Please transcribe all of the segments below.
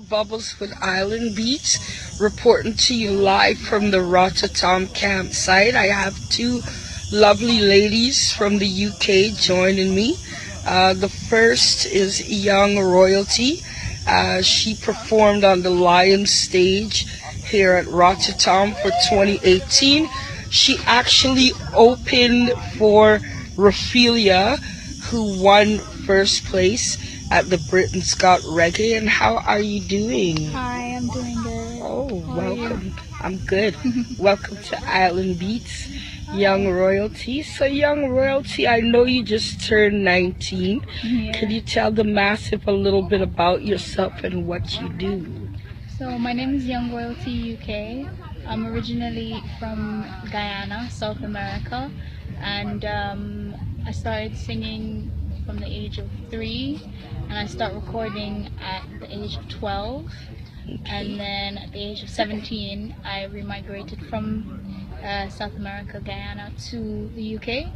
Bubbles with Island Beats, reporting to you live from the Rototom campsite. I have two lovely ladies from the UK joining me. The first is Young Royalty. She performed on the Lion stage here at Rototom for 2018. She actually opened for Raphaelia, who won first place at the Britain's Got Reggae. And how are you doing? Hi, I'm doing good. Oh, How are welcome. I'm good. Welcome to Island Beats, Young Royalty. So, Young Royalty, I know you just turned 19. Yeah. Could you tell the massive a little bit about yourself and what you do? So my name is Young Royalty UK. I'm originally from Guyana, South America, and I started singing from the age of 3, and I started recording at the age of 12. And then at the age of 17, I remigrated from South America, Guyana, to the UK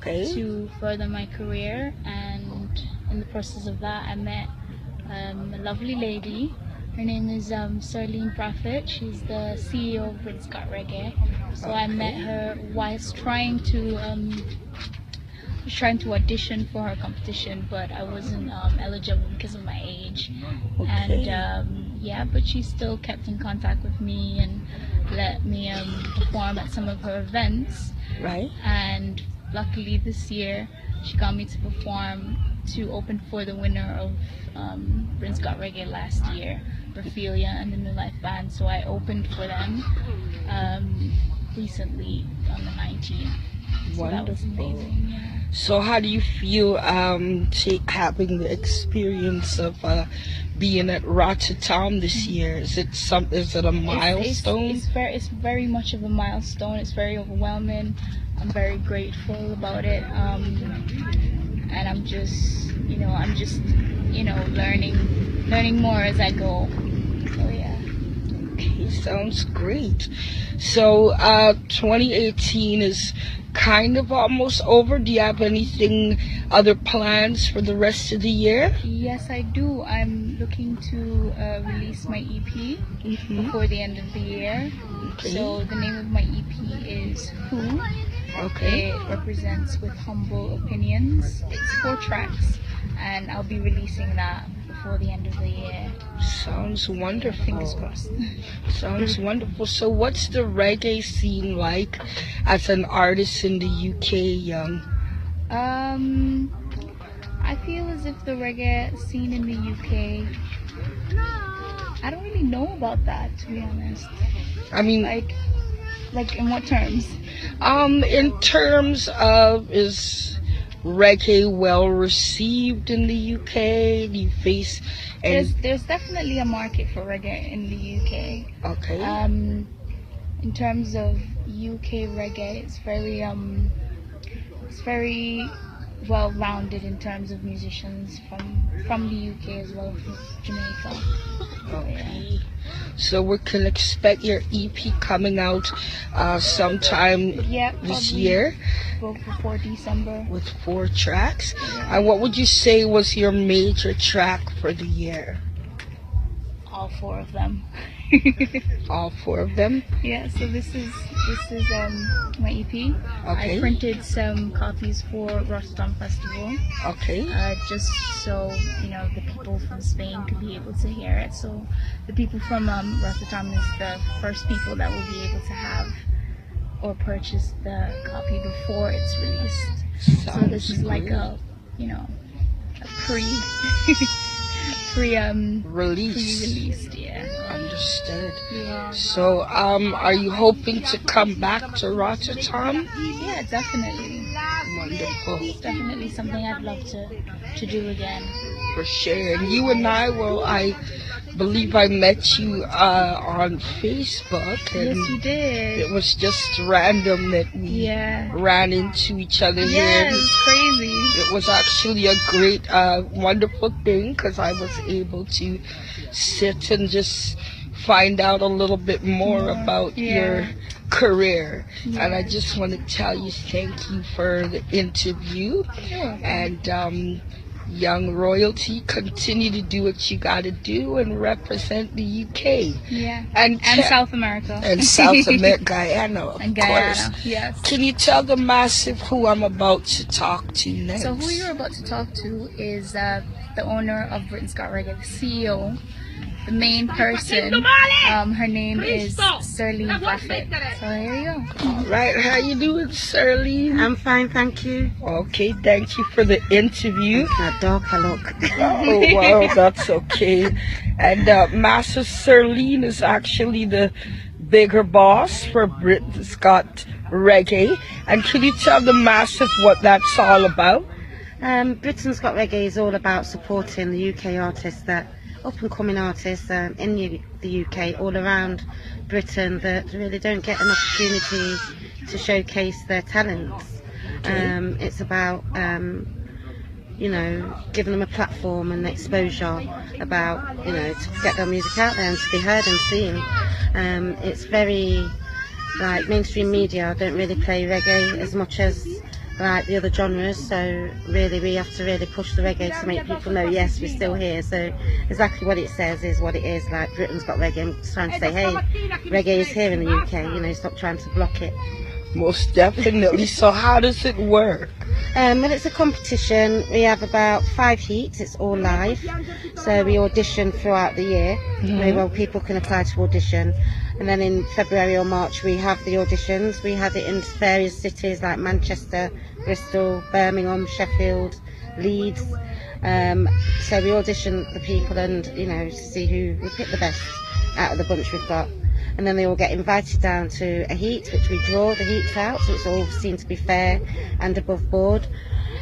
to further my career. And in the process of that, I met a lovely lady. Her name is Serlene Prophet. She's the CEO of Britain's Got Reggae. So I met her whilst trying to audition for her competition, but I wasn't eligible because of my age. And yeah, but she still kept in contact with me and let me perform at some of her events. Right. And luckily this year she got me to perform to open for the winner of Britain's Got Reggae last year, Raphaelia and the New Life Band. So I opened for them recently on the 19th. So Wonderful. that was amazing. Yeah. So how do you feel having the experience of being at Rototom this year? Is it a milestone? It's very much of a milestone. It's very overwhelming. I'm very grateful about it. And I'm just learning more as I go. So yeah. Okay, sounds great. So 2018 is kind of almost over. Do you have other plans for the rest of the year? Yes, I do. I'm looking to release my EP before the end of the year. Okay. So the name of my EP is Who. Okay. It represents with humble opinions. It's 4 tracks, and I'll be releasing that before the end of the year. Sounds wonderful. Fingers crossed. Sounds wonderful. So what's the reggae scene like as an artist in the UK, Young? I feel as if the reggae scene in the UK, I don't really know about that, to be honest. I mean, like in what terms? In terms of, is reggae well received in the UK? Do you face There's definitely a market for reggae in the UK. Okay. In terms of UK reggae, it's very well rounded in terms of musicians from the UK as well as from Jamaica. Okay. So we can expect your EP coming out sometime this year. Before December. With 4 tracks. Yeah. And what would you say was your major track for the year? All 4 of them. All 4 of them? Yeah, so this is my EP. Okay. I printed some copies for Rototom Festival. Okay. Just so the people from Spain could be able to hear it. So the people from Rototom is the first people that will be able to have or purchase the copy before it's released. So this is like a pre-released, yeah. Understood. Yeah. So are you hoping to come back to Rototom? Yeah, definitely. Wonderful. It's definitely something I'd love to do again. For sure. And you and I believe I met you on Facebook. And yes, you did. It was just random that we ran into each other here. Yeah, it was crazy. It was actually a great, wonderful thing because I was able to sit and just find out a little bit more about your career. And I just want to tell you thank you for the interview. Sure. And young royalty. Continue to do what you got to do and represent the UK. Yeah. And South America. And South America, Guyana, of Guyana, course. yes. Can you tell the massive who I'm about to talk to next? So who you're about to talk to is the owner of Britain's Got Reggae, the CEO, the main person. Her name is Sirleen Buffett. So here you go. All right, how you doing, Sirleen? I'm fine, thank you. Okay, thank you for the interview. It's not dark, I look. Oh, well, that's okay. And Master Sirleen is actually the bigger boss for Britain's Got Reggae. And can you tell the massive what that's all about? Britain's Got Reggae is all about supporting the UK artists, that up and coming artists in the UK, all around Britain, that really don't get an opportunity to showcase their talents. It's about you know, giving them a platform and exposure, about, you know, to get their music out there and to be heard and seen. It's very, like, mainstream media don't really play reggae as much as like the other genres, so really we have to really push the reggae to make people know, yes, we're still here. So exactly what it says is what it is. Like, Britain's Got Reggae. I'm just trying to say, hey, reggae is here in the UK, you know, stop trying to block it. Most definitely. So how does it work? Well, it's a competition. We have about 5 heats. It's all live, so we audition throughout the year. Well, people can apply to audition, and then in February or March we have the auditions. We had it in various cities like Manchester, Bristol, Birmingham, Sheffield, Leeds. So we audition the people, and, you know, to see who we pick the best out of the bunch we've got. And then they all get invited down to a heat, which we draw the heats out, so it's all seen to be fair and above board.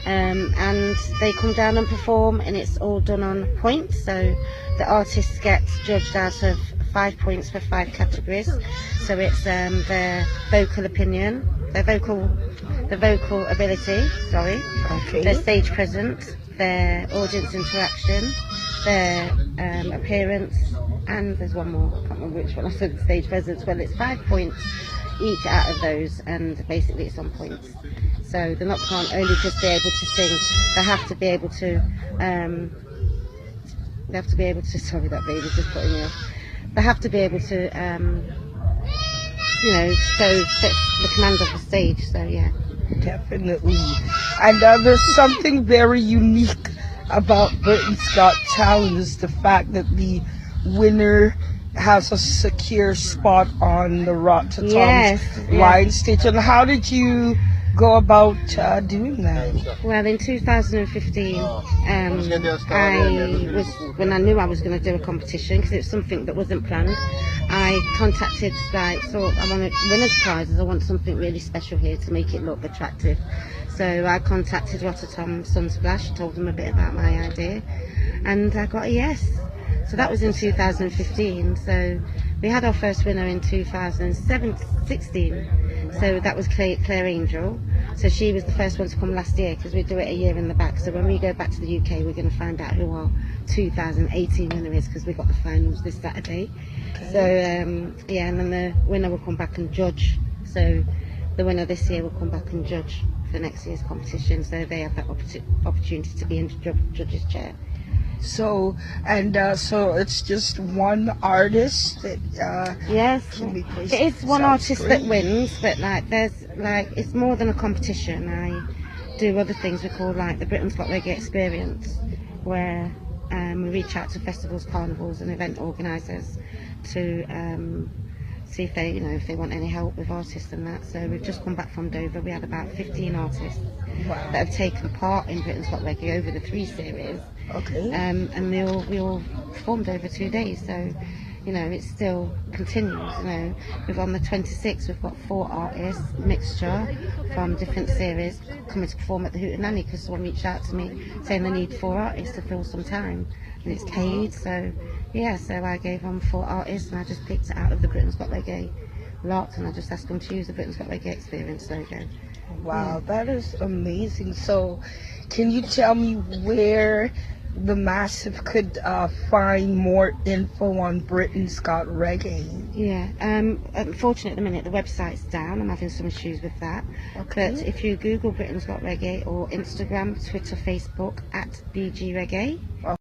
And they come down and perform, and it's all done on points. So the artists get judged out of 5 points for 5 categories. So it's their vocal opinion, their vocal ability, their stage presence, their audience interaction, their appearance, and there's one more, I can't remember which one I said, stage presence. Well, it's 5 points each out of those, and basically it's on points. So they can't only just be able to sing, they have to be able to, sorry, that baby's just putting me off. They have to be able to, you know, show the command of the stage, so yeah. Definitely. And there's something very unique about Britain's Got Talent, is the fact that the winner has a secure spot on the Rototom line stage. And how did you go about doing that? Well, in 2015, when I knew I was going to do a competition, because it's something that wasn't planned, I contacted, like, so I want winner's prizes. I want something really special here to make it look attractive. So I contacted Rototom Sunsplash, told them a bit about my idea, and I got a yes. So that was in 2015. So we had our first winner in 2016. So that was Claire Angel. So she was the first one to come last year, because we do it a year in the back. So when we go back to the UK, we're going to find out who our 2018 winner is, because we've got the finals this Saturday. So yeah, and then the winner will come back and judge. So the winner this year will come back and judge for next year's competition. So they have that opportunity to be in the judge's chair. So, and so it's just one artist that yes, it is one artist that wins, but like it's more than a competition. I do other things we call, like, the Britain's Got Reggae experience, where we reach out to festivals, carnivals and event organisers to see if they, you know, if they want any help with artists and that. So we've just come back from Dover. We had about 15 artists that have taken part in Britain's Got Reggae over the 3 series. And we all performed over 2 days, so, you know, it still continues. You know, we've on the 26th, we've got 4 artists, mixture from different series, coming to perform at the Hootenanny, because someone reached out to me saying they need 4 artists to fill some time, and it's Cade. So yeah, so I gave them 4 artists, and I just picked it out of the Britain's Got Reggae lot, and I just asked them to use the Britain's Got Reggae experience logo. Wow, that is amazing. So can you tell me where the Massive could find more info on Britain's Got Reggae? Yeah, unfortunately at the minute the website's down. I'm having some issues with that. Okay. But if you Google Britain's Got Reggae or Instagram, Twitter, Facebook at BG Reggae.